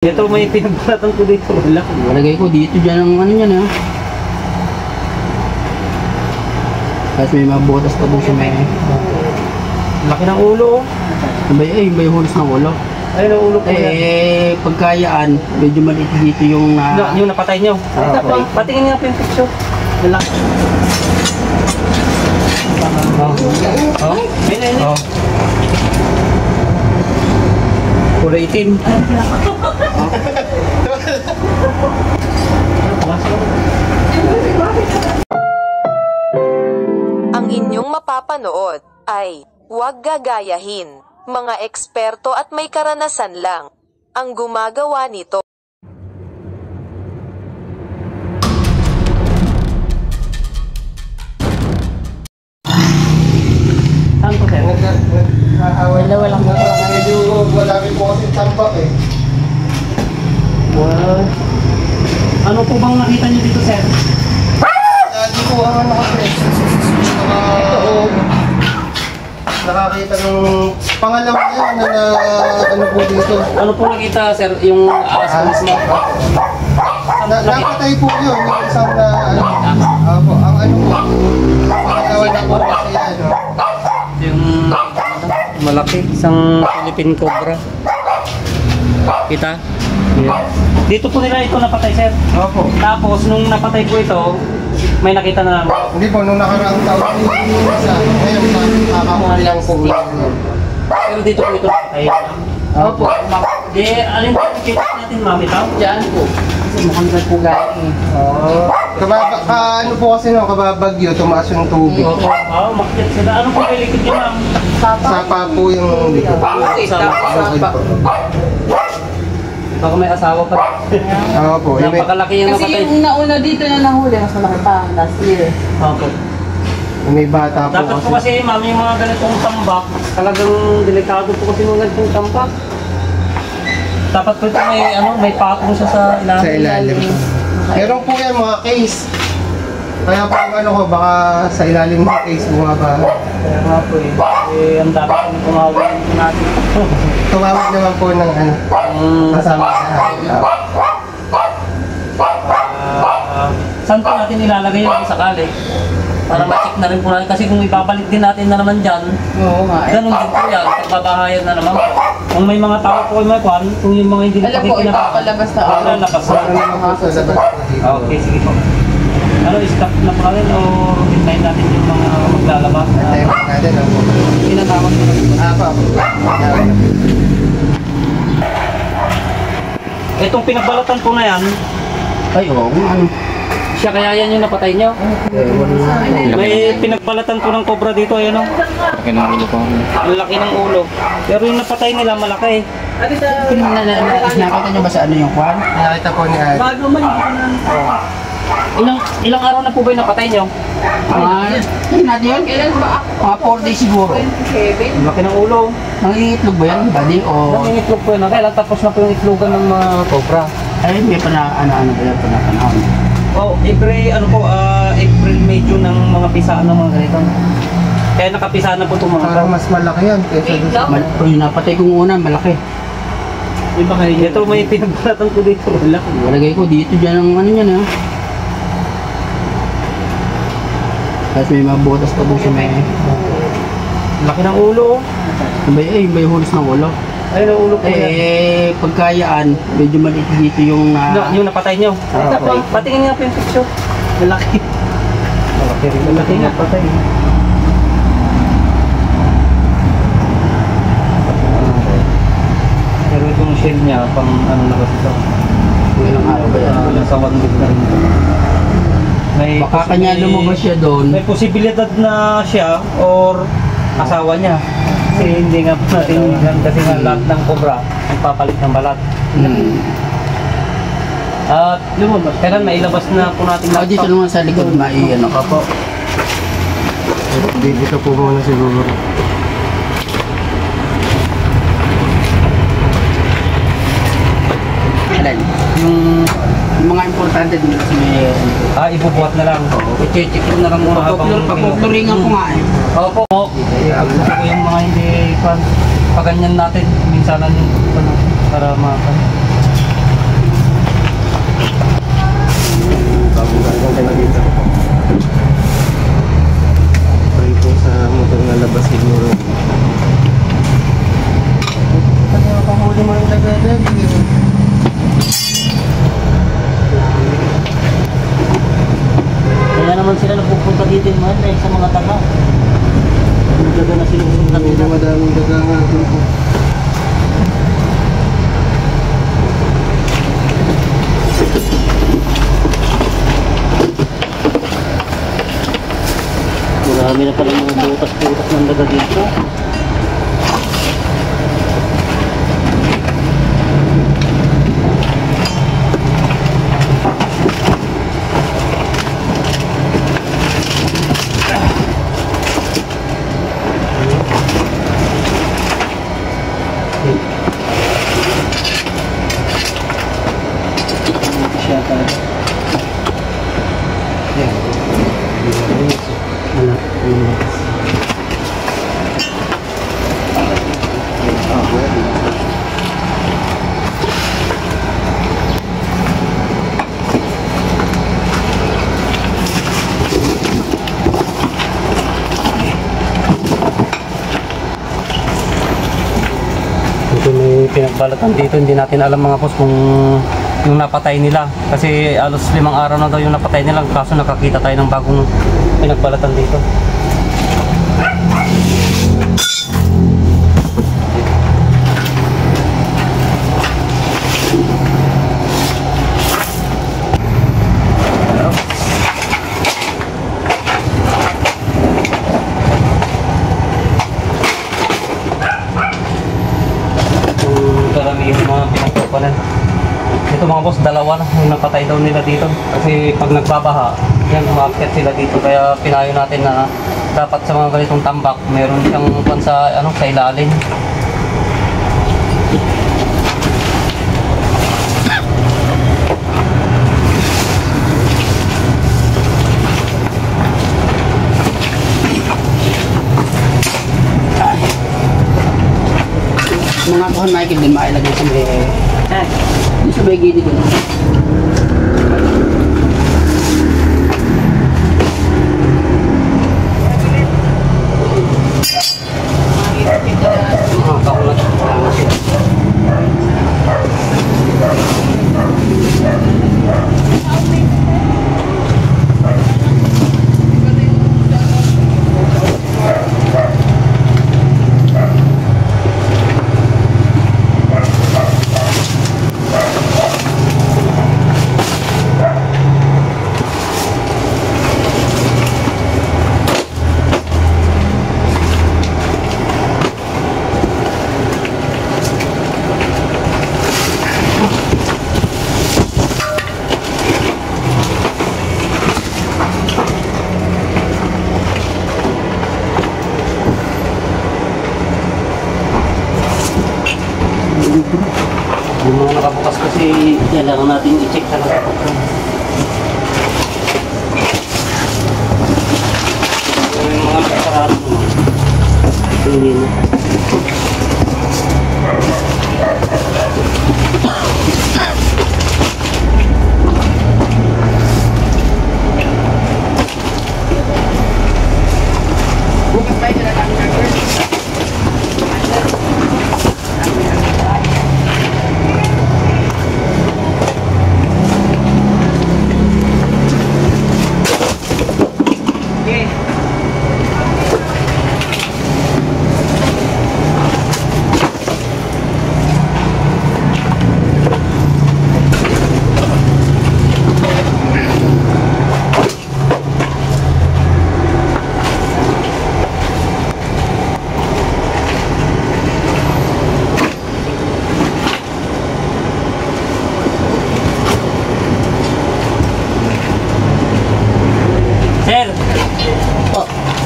Ito may pinagbalatan ko dito. Wala. Walagay ko dito dyan ang ano yan ha. Tapos may mga butas pa doon sa may... Laki ng ulo. Ay, may hulos ng ulo. Ay, ng ulo ko yan. Pagkayaan, medyo maliit dito yung... Yung napatay nyo. Okay. Patingin nga po yung picture. Lalaki. Oh. Kulay itim. Ang inyong mapapanood ay huwag gagayahin. Mga eksperto at may karanasan lang ang gumagawa nito. Saan po, sir? Walang Medyo malaki po kasi tambak eh. Well, ano po bang nakita nyo dito, sir? Hindi po ako nakakita ng pangalawa yan na ano po dito. Ano po nakita, sir? Yung aas mismo? Napatay po yun. Yung isang na ano. Ang ano po. Pangalawa na po kasi yan. Yung malaki, isang Philippine Cobra. Kita? Yeah. Dito po nila ito napatay, sir. Opo. Tapos, nung napatay po ito, may nakita na naman. Hindi po, nung nakaraang taon isa, ngayon nakakahuli lang po yun. Pero dito po ito napatay. Opo. Di, alin po kita natin, mami, tao? Diyan po. Kasi mukhang dyan po galing eh. Ano po kasi no, kababagyo, tumaas yung tubig. Oo, makikita sila. Ano po may likod nyo, ma'am? Sapa po yung likod. Sapa. Baka may asawa pa. Oo po. Napakalaki yung Kasi napatay. yung nauna dito na nahuli, mas malaki pa last year. Opo. May bata po Dapat po kasi, ma'am, yung mga ganitong tambak, talagang delikado po kasi mga ganitong tambak. Dapat po ito may patong siya sa ilalim. Sa ilalim. Meron po yan mga case. Kaya po ang ano ko, baka sa ilalim ng case bumaba. Kaya nga po ang dami po tumawag natin. Tumawag naman po ng ano, kasama sa Saan po natin ilalagay yung sakali? Para ma-check na rin po natin. Kasi kung ibabalik din natin na naman dyan, Oo nga eh. ganun din po yan. Pagbabahayan na naman po. Kung may mga tao po may kwan, kung yung mga hindi Alam po, ipapalabas na ako. Lalabas na. Meron naman po sa labas. Okay, sige po. Ano, stop na po natin o hintayin natin yung mga maglalabas? Tayo po natin ang po. Pinatawag ko na po. Pa. Itong pinagbalatan po na yan, Ay, oo. Ano? siya kaya yan yung napatay nyo? May pinagbalatan po ng cobra dito, ayan o. Laki ng ulo po. Ang laki ng ulo. Pero yung napatay nila, malaki. Nakita niyo ba sa ano yung kwan? Nakita po ni Ate. Ilang araw na po ba yung napatay nyo? Ano natin yun? Kailan ba? Mga 4 days siguro. Kevin? Ang laki ng ulo. Nangingitlog ba yan? Bali o... Nangingitlog po yun. Kailan tapos na po yung itlogan ng mga cobra? Ay, may ano ba yan? Panapanahon. Oh, April, May, June ng mga pisaan ng mga ganito. Kaya nakapisaan na po itong mga Parang mas malaki yan kaysa doon sa... Yung napatay kong una, malaki. Iba kayo. Ito may pinagbalatan ko dito. Wala. Walagay ko dito dyan ang ano yan ha. Tapos may mga butas pa doon sa may... Laki ng ulo. May hulos ng ulo. Ay, ng ulo po yan. Pagkayaan, medyo maliit dito yung... Yung napatay nyo. Okay. Patingin nga po yung picture. Malaki. Malaki rin. Malaki nga patay. Pero itong shell niya, pang ano na kasi ito. Ilang araw ba yan? Nasa 1 week na rin. Baka kanya lumabas siya doon. May posibilidad na siya or asawa niya. Kasi hindi nga po natin kasi nga lahat ng cobra nagpapalit ng balat. At yun, kailan mailabas na po natin lahat. Dito naman sa likod, ano ka po. Dito po muna siguro. Alin? Yung mga importante dito sa may... Ibubuhat na lang. I-check ko na lang muna habang... Pagkukuringan ko nga eh. Opo. Gusto ko yung mga hindi paganyan natin. Minsanan para naman sila napupunta dito man dahil sa mga taga. Nagdaga na sila pupunta Medyo dito. madaming daga nga doon po. Marami na pala mga butas-butas ng daga dito. Ito may pinagbalatan dito, hindi natin alam mga boss kung yung napatay nila. Kasi alos 5 araw na daw yung napatay nila, kaso nakakita tayo ng bagong pinagbalatan dito. Karamihan yung mga pinagpapalan. Ito mga boss, dalawa na yung napatay daw nila dito. Kasi pag nagbabaha, yan, umakyat sila dito. Kaya pinayo natin na dapat sa mga ganitong tambak, meron siyang sa ilalim. Mga kuhan Michael din mailagay sa may yung sa may gilid ko. Yung mga nakabukas kasi kailangan natin i-check talaga. Yung mga nakasarado naman. Hindi na. Bukas tayo na lang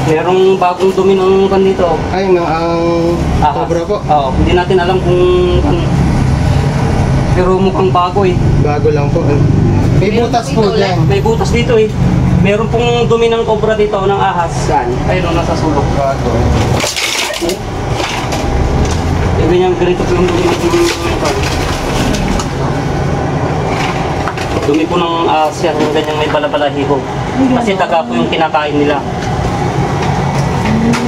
Merong bagong dumi ng kan dito. Ay, ang cobra po. Oo, hindi natin alam kung pero mukhang bago eh. Bago lang po. May butas po dyan. May butas dito eh. Meron pong dumi ng cobra dito, ng ahas. Saan? Ayun, nasa sulok. Bago. Eh, ganyan, ganito po yung dumi ng dumi po ng ahas yan, yung ganyang may balabalahibo. Kasi daga po yung kinakain nila.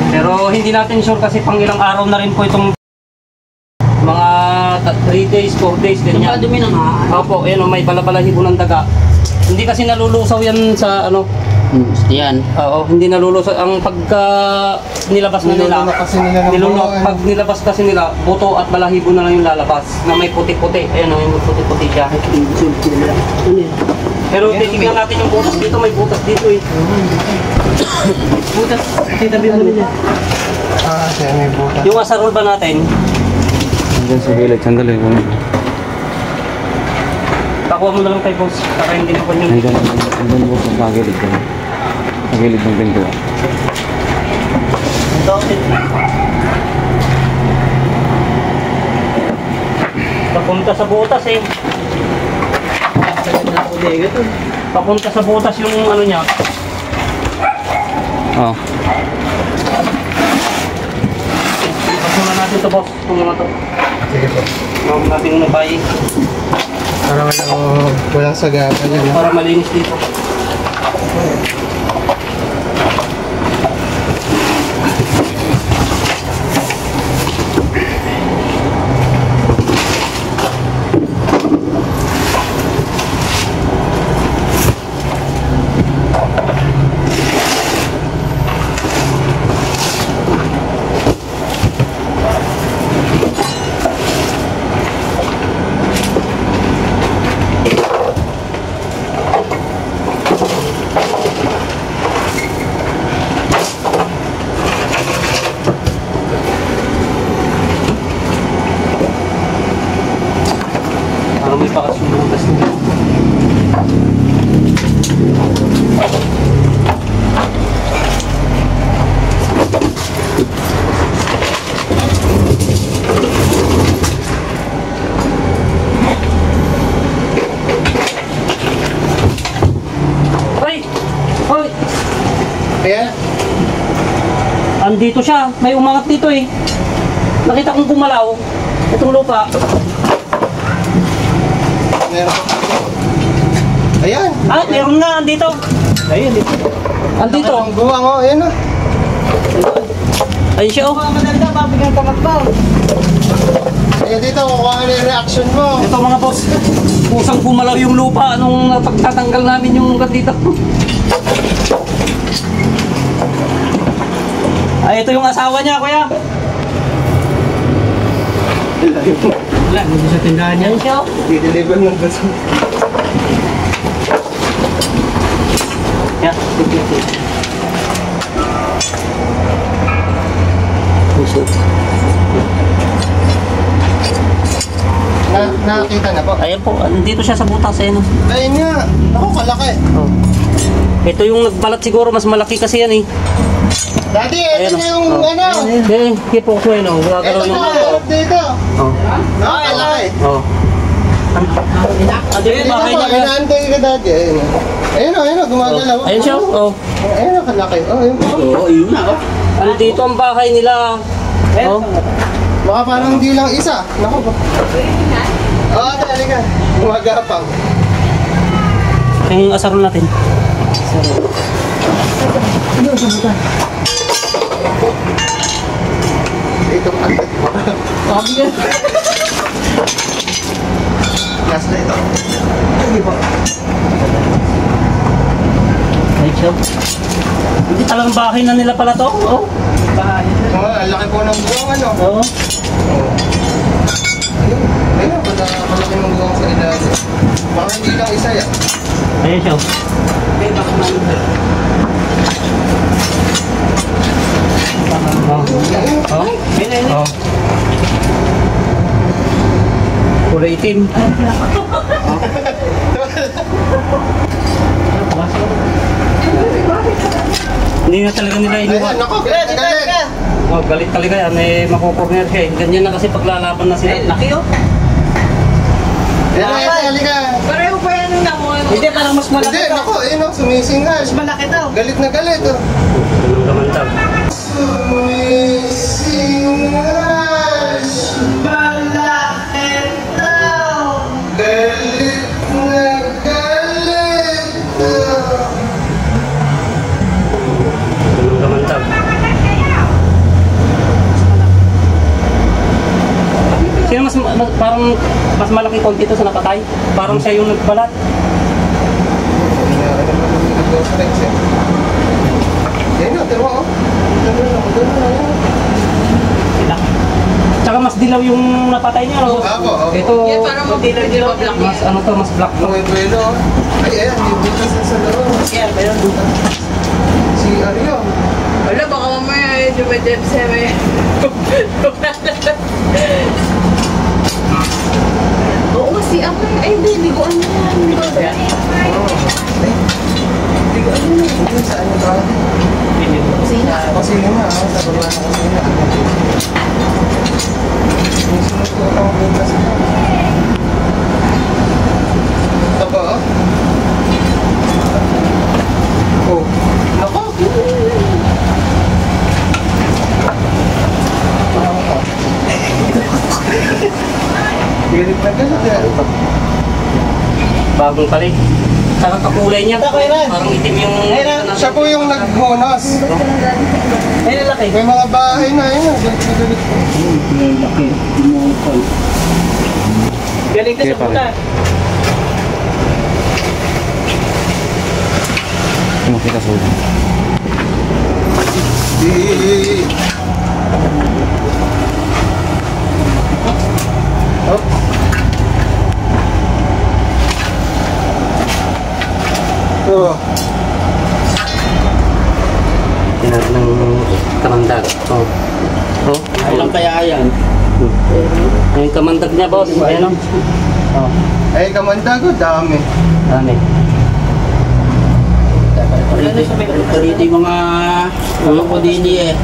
Pero hindi natin sure kasi pang ilang araw na rin po itong mga 3 days, 4 days, ganyan. Dumi ng Opo, may balabalahibo ng daga. Hindi kasi nalulusaw yan sa Yan. Oo, hindi nalulusot. Ang pagka nilabas na nila, Nilulunok kasi nila ng nilunok. buo, Pag nilabas kasi nila, buto at balahibo na lang yung lalabas na may puti-puti. Ayan o, yung puti-puti siya. Pero titignan natin yung butas dito, may butas dito eh. Butas, titabi mo niya. Ah, siya may butas. Yung asarol ba natin, Diyan sa gilid, sandali. pakuha mo na lang kay boss, para hindi na kanyang... Andun po sa gilid ko. Sa gilid ng pintuan. Papunta sa butas eh. Papunta sa butas yung ano niya. Oo. Pagmula natin ito boss, kung ano to. Sige po. Huwag natin nabay Para walang sagapa dyan. No? para malinis dito. Para may bakas yung butas nito. Hoy! Hoy! Kaya, Andito siya. May umangat dito eh. Nakita kong gumalaw. Itong lupa. meron pa. Ayan. Ah, meron nga. Andito. Ayun. Andito. Ang buwang oh, ayan oh. Ayun siya oh. Ayan dito, kukuha ka na yung reaction mo. Ito mga boss. Kusang gumalaw yung lupa nung pagtatanggal namin yung ugat dito. Ay, ito yung asawa niya, kuya. Wala, hindi sa tindahan niya. Ayun siya oh. I-deliver ng baso. Yeah. Nakakita na po. Ayan po, andito siya sa butas eh. No? Ayun nga. Ako, kalaki. Oh. Ito yung nagbalat siguro, mas malaki kasi yan eh. Daddy, ito Ayan, na yung oh. ano. Eh, kipo ko yun oh. Wala Ito galaw na, yung lupa. dito. Oh. Nakakalaki. Oh. Ando yung bahay Dito po, niya. inaantay ka daddy. Ayun o, gumagalaw. Ayun siya oh. Ayun o, kalaki. Oh, ayun po. Oo, yun na. Oh. Andito ang bahay nila. Oh. Baka parang hindi lang isa. Naku po. Oo, ate, halika. Gumagapang. Yung asarol natin. Dito pa. Last na ito. Hindi po. Ayun siya. Hindi talagang bahay na nila pala to. Oh. Oo, ang laki po ng buwang ano. Oh. Ayun, ayun, malaki ng buwang sa ilalim. Baka hindi lang isa yan. Ayun siya. Oh. Oh. Oh. Kulay itim. Hindi na talaga nila Ayun, inuwan. naku, galit na galit. Oh, galit talaga yan. Eh, makukorner siya eh. Ganyan na kasi paglalaban na sila. Laki oh. Ayun, ayun, halika. Pareho pa yan yung namon. Hindi, parang mas Hindi, naku, ayun o, sumisingal. Malaki daw. Galit na galit oh. Ganun naman daw. Sumisingal. Balakit daw. Galit na galit daw. Ganun naman daw. Sino parang mas malaki konti ito sa napatay? Parang siya yung nagbalat. Ghost Rex eh. Yan na, tira mo. Maganda na yan. Tsaka mas dilaw yung napatay niya, no? Opo. Ito, Yan, parang dilaw, mas ano to, mas black to. Muy bueno. Ay, ayan, yung butas na sa laro. Yan ba yun? Si Ariel. Wala, baka mamaya dumedep siya may... Oo, kasi ako ay hindi ko ano yan. Hindi ko ano yan. Hindi ko alam na kung saan yung tao. Kusina. Kusina na, sa baba na kusina. Yung sunod ko ang butas na. Ito ba? Oh. Nako! Galit na galit. Bagong palit. Tsaka kakulay niya. Parang itim yung... Siya po yung naghonos. Ay, lalaki. May mga bahay na yun. Galit na galit. Laki. Umukol. Galing Okay, pare. Makita sa ulo. Up. Oh. Tinawag ng kamandag. Oh. Oh. Ilang kaya yan? Yung kamandag niya, boss. Ayan o. Oh. Ay, kamandago, dami. Dami. Ito dito yung mga ko din eh.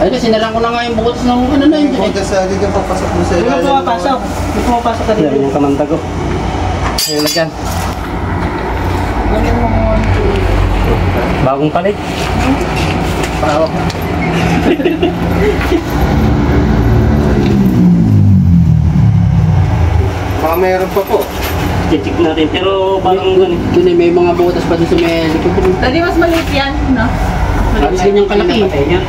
Ay, kasi nalang ko na nga yung bukas ng ano na yun. Yung punta sa dito, papasok mo sa ilalim. May pumapasok ka dito. Yung kamandag o. Ayun lang yan. Bagong palit. Pao. Baka meron pa po. Check natin. Pero parang ganun. Yun eh, may mga butas pa doon sa may likod. Dali mas maliit yan, no? Halos ganyang kalaki. Napatay niya.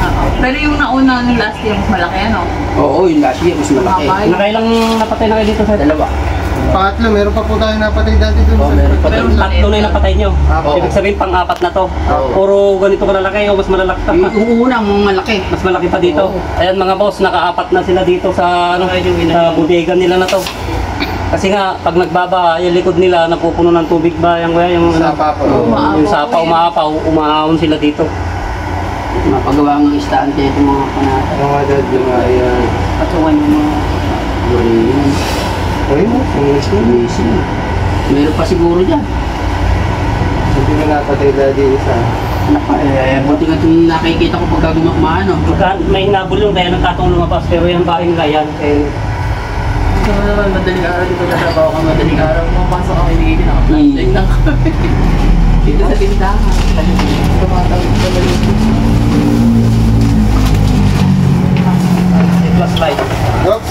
Oo. Pero yung nauna ng last year, mas malaki, ano? Oo, yung last year, mas malaki. Mabay. Nakailang napatay na kayo dito sa Dalawa. Pangatlo, meron pa po tayo napatay dati dun. Oo, meron pa doon. Tatlo na yung napatay nyo. Oo. Ibig sabihin pang-apat na to. Oo. Puro ganito kalalaki o mas malalaki pa. Yung unang malaki. Mas malaki pa dito. Oo. Ayan mga boss, nakaapat na sila dito sa ano, sa bodega nila na to. Kasi nga, pag nagbabaha, yung likod nila napupuno ng tubig ba? Yung Sapa po. yung sapa, umaapaw, umaahon sila dito. Mapagawa ng istante itong mga panata. Yung agad, yung ayan. Patuwan yung mga Korean. Uy mo, Amazing. Meron pa siguro dyan. hindi na napatay dati isa. Anak pa, buti nga itong nakikita ko pagka gumakmaan. May hinabol yung kaya nagkatong lumabas, pero yung bahay nila yan. Ito naman, madaling araw dito na trabaho ka, madaling araw. Pumapasok ako, hindi na naka-flashlight lang kami. Dito sa tindahan. Tumatawag sa balik. Flashlight. Oops.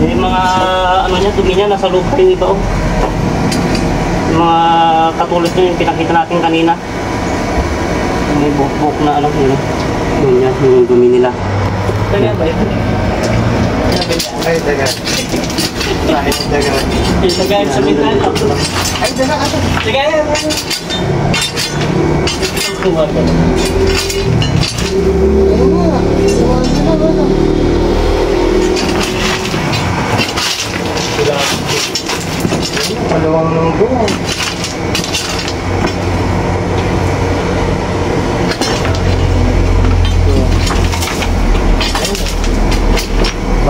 Yung mga ano niya, dumi niya, nasa lupa yung iba oh. Yung mga katulad niya, yung pinakita natin kanina. May buk-buk na ano, yun niya, yung dumi nila. Ganyan ba yun? Ay, daga. Ay, daga. Ito guys, sa mintan. Ay, daga ka. Sige, Malawang ng buwan.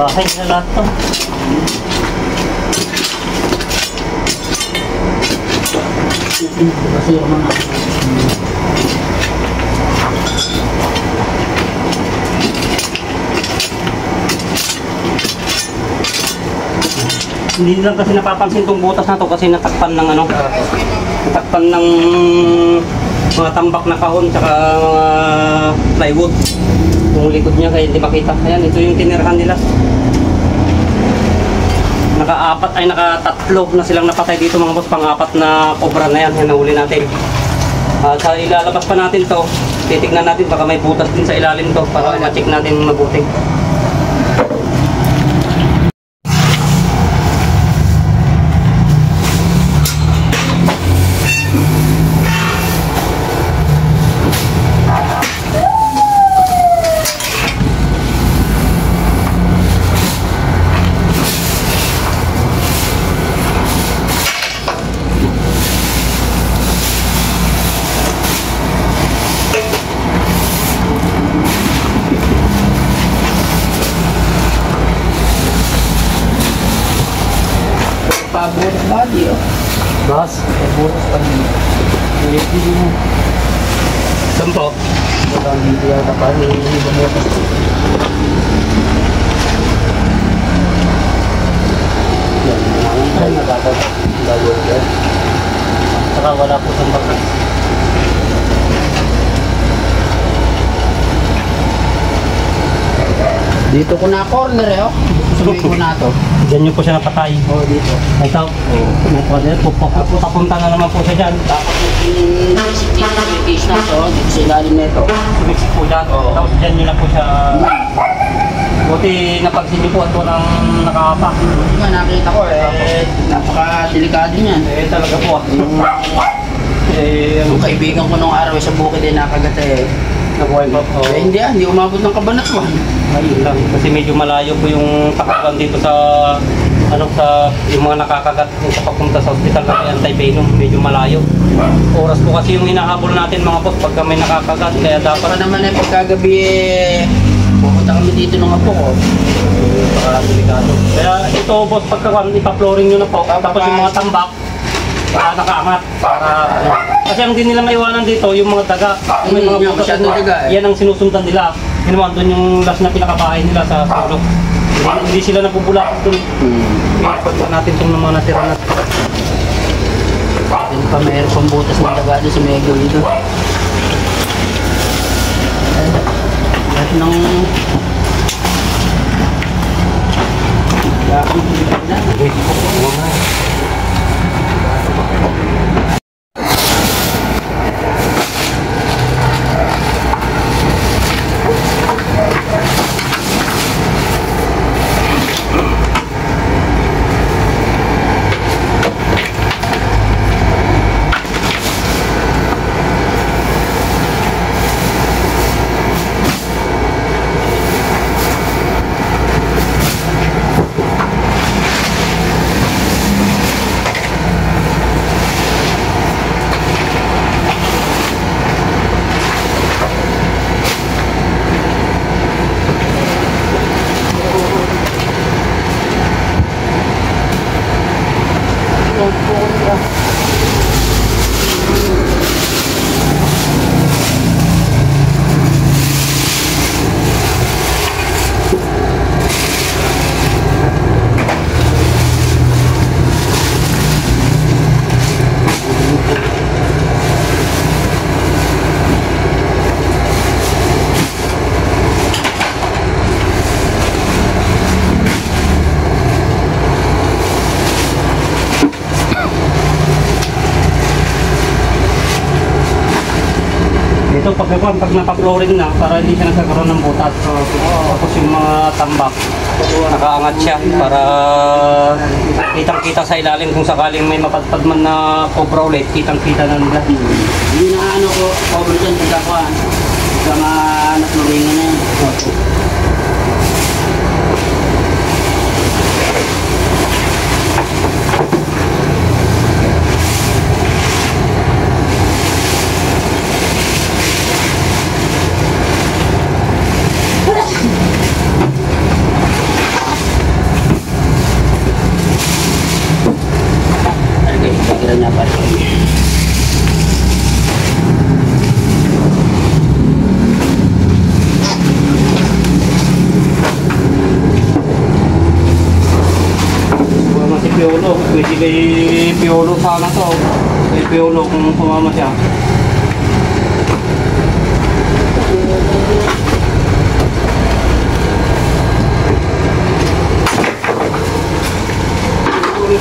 bahay na lahat to. Kasi yung mga Hindi lang kasi napapansin tong butas na to kasi natakpan ng ano, natakpan ng mga tambak na kahon tsaka mga plywood. Yung likod niya kaya hindi makita. Ayan, ito yung tinirahan nila. Nakatatlo na silang napatay dito mga boss. Pang-apat na cobra na yan. Yan nahuli natin. Sa ilalabas pa natin to, titignan natin baka may butas din sa ilalim to para ma-check natin mabuti. Pabor body, oh. Boss, Pabor body. Hindi mo. sampo. Wala dito yata pa ni bumotas. Yan, ay nagagawin yan. Saka wala po sa bakas. Dito ko na corner eh, oh. Sumay ko na to. Diyan nyo po siya napatay. Oh, dito. Ito, papunta na naman po siya dyan. Tapos yung case na to, dito sa ilalim na ito. Sumixit po dyan. Oo. Tapos dyan nyo na po siya. Buti napansin nyo po at walang nakapak. Hindi nga nakita ko eh. Napaka-delikado niyan. Talaga po. Yung kaibigan ko nung araw sa bukid eh nakagat eh. Nabuhay pa po. Hindi umabot ng Cabanatuan. Ayun lang. Kasi medyo malayo po yung takakan dito sa yung mga nakakagat sa papunta sa ospital na anti-venom. Medyo malayo. Oras po kasi yung hinahabol natin mga boss pagka may nakakagat. Kaya dapat Para naman eh pagkagabi eh, pupunta kami dito ng apo ko. delikado. Kaya ito boss pagka ipa-flooring nyo na po. Tapos yung mga tambak para nakaangat. Kasi ang din nila maiwanan dito yung mga daga. Yung may mga butas masyadong daga eh. yan ang sinusundan nila. Ginawa doon yung last na pinakabahay nila sa sulok. Hindi sila nabubulak doon. Pagka natin itong mga natira na. Yung pa mayroon pang butas ng daga doon sa Mego dito. Lahat ng... Lahat ng na. Ito pag napa-flooring na para hindi siya nagkakaroon ng butas. Tapos yung mga tambak nakaangat siya para kitang-kita sa ilalim kung sakaling may mapadpad man na cobra ulit, kitang-kita na nila. Hindi na ano ko, cover dyan pagkakuhan. Pagka na-flooringan na yan. Kira niya pa rin. Sumama si Piolo, pwede kay Piolo sana to. Kay Piolo kung sumama siya.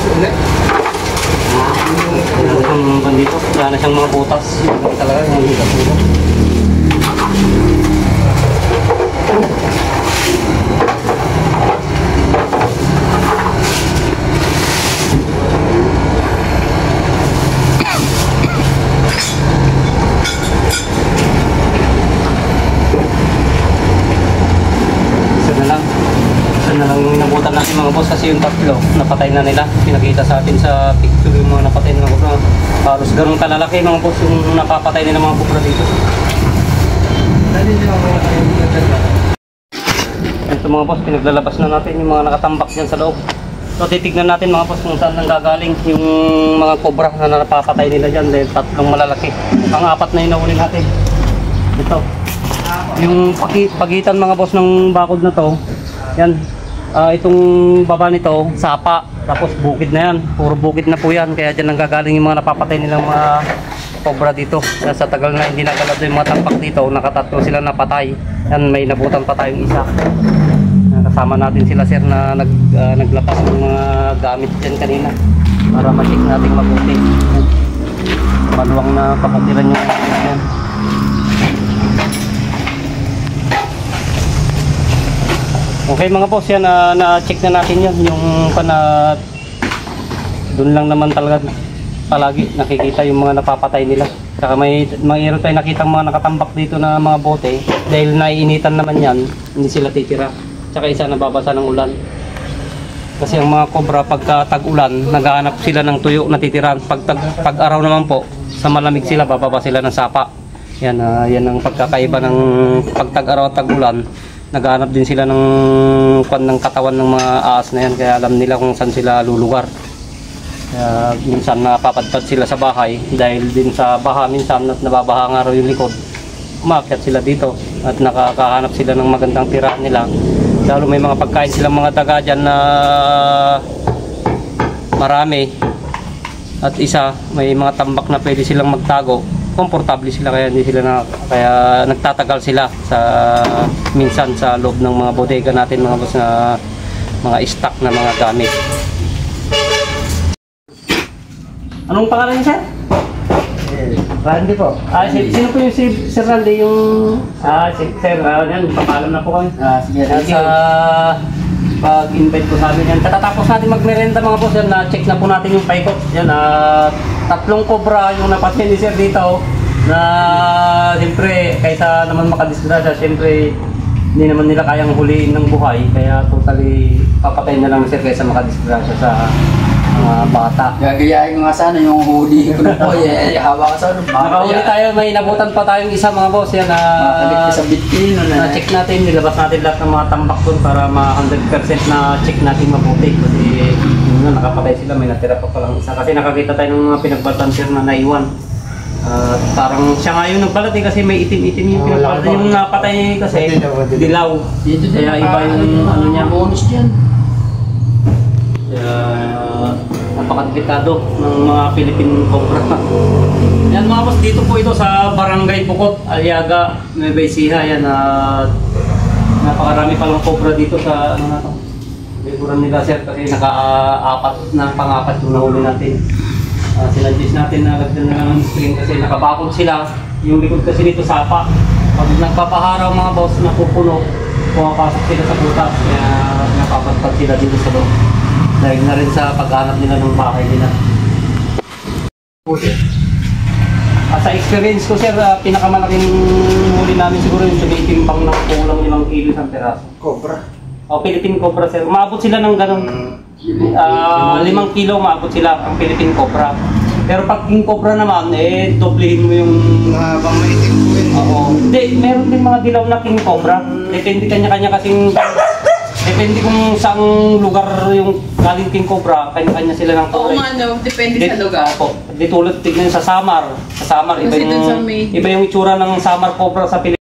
ulit. Ang bandito, wala na siyang mga butas. Yung talaga, yung higas nito. Isa na lang yung inabutan natin mga boss kasi yung tatlo, napatay na nila. Pinakita sa atin sa picture yung mga napatay na mga kubra. Halos ganun kalalaki mga boss yung napapatay nila mga kubra dito. Ito mga boss, pinaglalabas na natin yung mga nakatambak dyan sa loob. So titignan natin mga boss kung saan nanggagaling yung mga kubra na napapatay nila dyan dahil tatlong malalaki. Ang apat na yung nahuli natin. Ito. Yung pagitan mga boss ng bakod na to, yan. Itong baba nito, sapa, tapos bukid na yan. Puro bukid na po yan. Kaya dyan nanggagaling yung mga napapatay nilang mga cobra dito. Sa tagal na hindi nagalad yung mga tampak dito, nakatatlo sila napatay. Yan, may nabutan pa tayong isa. Kasama natin sila sir na naglapas ng mga gamit dyan kanina para ma-check natin mabuti. Yan. Maluwang na kapatiran yung yan. Okay mga boss, yan na-check na natin yan. Yung doon lang naman talaga palagi nakikita yung mga napapatay nila. Saka mayroon tayo nakita mga nakatambak dito na mga bote. Dahil naiinitan naman yan, hindi sila titira. Tsaka isa nababasa ng ulan. Kasi ang mga cobra pagka tag-ulan, naghahanap sila ng tuyo na titiran. Pag araw naman po, sa malamig sila, bababa sila ng sapa. Yan, yan ang pagkakaiba ng pag tag-araw at tag-ulan. Naghahanap din sila ng katawan ng mga ahas na yan, kaya alam nila kung saan sila lulugar. Kaya minsan napapadpad sila sa bahay dahil din sa baha minsan at nababaha nga raw yung likod. Umakyat sila dito at nakakahanap sila ng magandang tirahan nila. Lalo may mga pagkain silang mga daga dyan na marami. At isa, may mga tambak na pwede silang magtago. Komportable sila kaya hindi sila kaya nagtatagal sila sa minsan sa loob ng mga bodega natin mga boss na mga stock na mga gamit. Anong pangalan niya, sir? Randy po. Sino po yung si Sir Randy yung sir, yan, papaalam na po kami. Sige, Sa pag-invite ko sa amin yan. Katatapos natin magmerenda mga boss, yan, na-check na po natin yung paikot. Yan, tatlong cobra yung napatay ni Sir dito na siyempre kaysa naman makadisgrasya, siyempre hindi naman nila kayang huliin ng buhay. Kaya totally papatay na lang ni Sir kaysa makadisgrasya sa mga bata. Gagayahin ko nga sana yung huli ko na po eh. Hawa ka sa ano. Nakahuli tayo, may nabutan pa tayong isa mga boss yan na Makakabit ka sa bitin. na-check natin, nilabas natin lahat ng mga tambak doon para ma-100% na check natin mabuti kasi yun na, nakapatay sila, may natira pa palang isa kasi nakakita tayo ng mga pinagbalatan sir na naiwan. Parang siya nga yung nagbalat eh, kasi may itim-itim yung pinagbalatan, yung napatay kasi dilaw. Kaya iba yung ano niya. Bonus dyan. Napakadelikado ng mga Philippine cobra. Yan mga boss, dito po ito sa Barangay Bukot, Aliaga, Nueva Ecija. Yan, napakarami palang cobra dito sa ano na to. Likuran nila sir kasi pang-apat yung nahuli natin. Sinadjust natin na lagdan na lang ng string kasi nakabakod sila. Yung likod kasi nito sapa. Pag nagpapaharaw mga boss na pupuno, pumapasok sila sa butas. Kaya napapatpad sila dito sa loob. Dahil na rin sa paghanap nila ng bahay nila. Sa experience ko sir, pinakamalaking huli namin siguro yung tumitimbang ng kulang 5 kilo sa peraso. Cobra. O Philippine cobra sir, maabot sila ng ganun. 5 kilo maabot sila ang Philippine cobra. Pero pag king cobra naman, doblehin mo yung... Mahabang maitim po yun. Oo. Hindi, meron din mga dilaw na king cobra. Depende kanya-kanya kasing... Depende kung saang lugar yung galing king cobra, kanya-kanya sila ng Oo kulay. nga no, depende sa lugar. Opo. Di tulad tignan sa Samar. Sa Samar, iba Kasi dun sa may- iba yung itsura ng Samar cobra sa Pilipinas.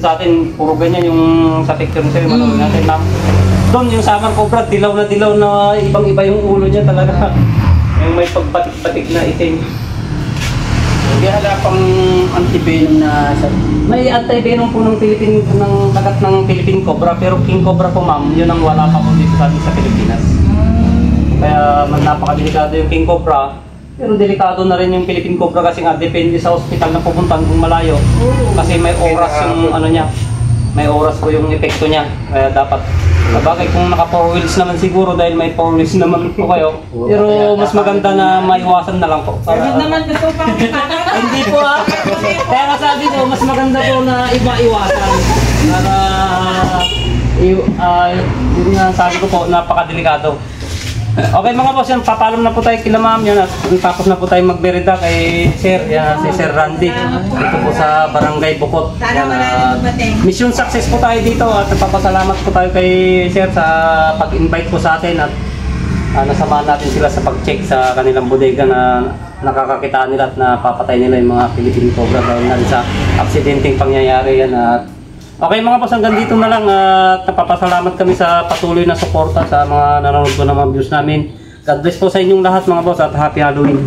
Sa atin, puro ganyan yung sa picture sa'yo, manood natin ma'am. Doon yung Samar cobra, dilaw na ibang-iba yung ulo niya talaga. Yung may pagbatik-batik na itim. Hindi hala pang antivenom na sa... May anti-venom po ng kagat ng Philippine cobra, pero king cobra po ma'am, yun ang wala pa po dito sa atin sa Pilipinas. Kaya napakadelikado yung King Cobra. Pero delikado na rin yung Philippine Cobra kasi nga depende sa ospital na pupuntahan kung malayo. Kasi may oras yung ano niya. May oras po yung epekto niya. Kaya dapat bagay kung naka 4 wheels naman siguro dahil may 4 wheels naman po kayo. Pero mas maganda na maiwasan na lang po. Para, hindi po Kaya nga sabi ko, mas maganda po na iwasan. Para yun nga sabi ko po, napakadelikado. Okay mga boss, yan, papaalam na po tayo kila ma'am yan at tapos na po tayo magberida kay Sir, yan, si Sir Randy dito po sa Barangay Bukot. Yan, mission success po tayo dito at nagpapasalamat po tayo kay Sir sa pag-invite po sa atin at nasamahan natin sila sa pag-check sa kanilang bodega na nakakakitaan nila at napapatay nila yung mga Philippine Cobra dahil na sa aksidenteng pangyayari yan at okay mga boss, hanggang dito na lang at napapasalamat kami sa patuloy na suporta sa mga nanonood ko ng mga views namin. God bless po sa inyong lahat mga boss at happy Halloween.